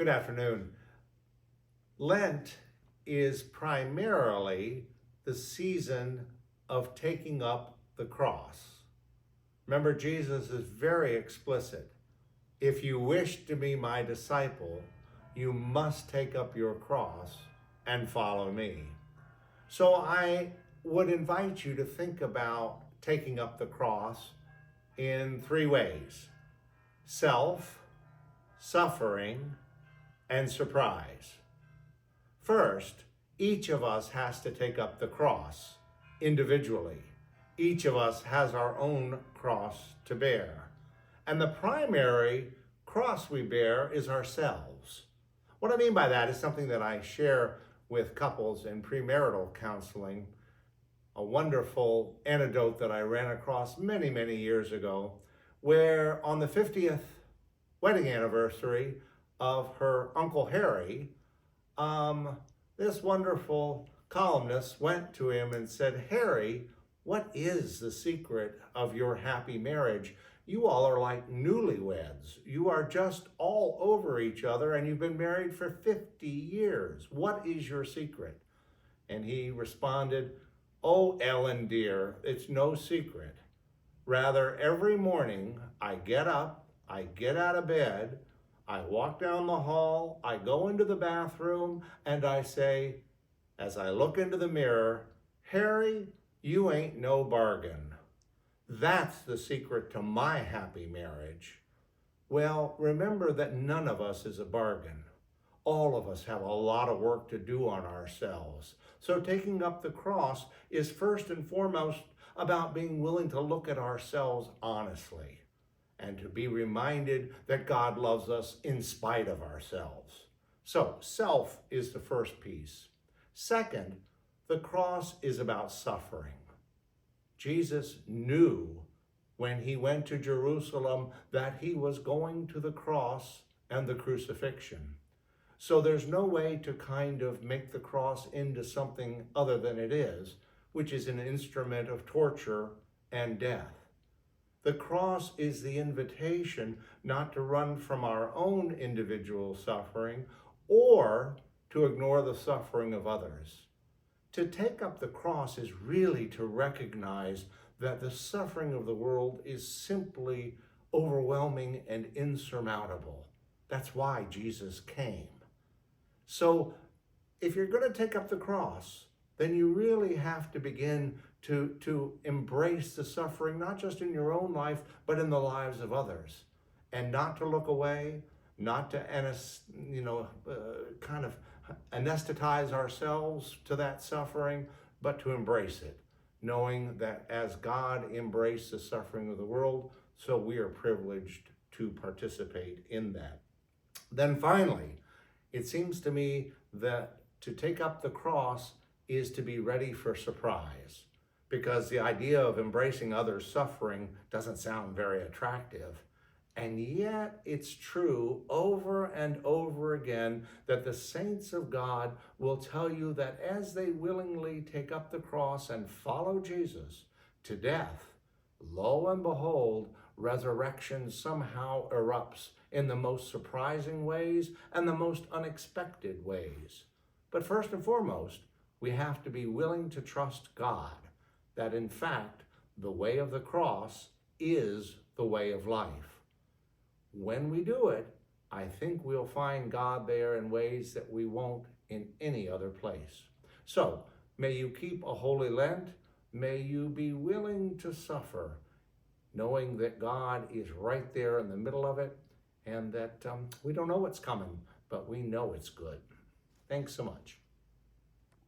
Good afternoon. Lent is primarily the season of taking up the cross. Remember, Jesus is very explicit. If you wish to be my disciple, you must take up your cross and follow me. So I would invite you to think about taking up the cross in three ways: self, suffering, and surprise. First, each of us has to take up the cross individually. Each of us has our own cross to bear. And the primary cross we bear is ourselves. What I mean by that is something that I share with couples in premarital counseling, a wonderful anecdote that I ran across many, many years ago, where on the 50th wedding anniversary of her Uncle Harry, this wonderful columnist went to him and said, "Harry, what is the secret of your happy marriage? You all are like newlyweds. You are just all over each other and you've been married for 50 years. What is your secret?" And he responded, "Oh, Ellen dear, it's no secret. Rather, every morning I get up, I get out of bed, I walk down the hall, I go into the bathroom, and I say, as I look into the mirror, 'Harry, you ain't no bargain.' That's the secret to my happy marriage." Well, remember that none of us is a bargain. All of us have a lot of work to do on ourselves. So taking up the cross is first and foremost about being willing to look at ourselves honestly and to be reminded that God loves us in spite of ourselves. So self is the first piece. Second, the cross is about suffering. Jesus knew when he went to Jerusalem that he was going to the cross and the crucifixion. So there's no way to kind of make the cross into something other than it is, which is an instrument of torture and death. The cross is the invitation not to run from our own individual suffering or to ignore the suffering of others. To take up the cross is really to recognize that the suffering of the world is simply overwhelming and insurmountable. That's why Jesus came. So if you're going to take up the cross, then you really have to begin to embrace the suffering, not just in your own life, but in the lives of others. And not to look away, not to kind of anesthetize ourselves to that suffering, but to embrace it, knowing that as God embraced the suffering of the world, so we are privileged to participate in that. Then finally, it seems to me that to take up the cross is to be ready for surprise, because the idea of embracing others' suffering doesn't sound very attractive. And yet it's true over and over again that the saints of God will tell you that as they willingly take up the cross and follow Jesus to death, lo and behold, resurrection somehow erupts in the most surprising ways and the most unexpected ways. But first and foremost, we have to be willing to trust God, that in fact, the way of the cross is the way of life. When we do it, I think we'll find God there in ways that we won't in any other place. So, may you keep a holy Lent. May you be willing to suffer, knowing that God is right there in the middle of it, and that we don't know what's coming, but we know it's good. Thanks so much.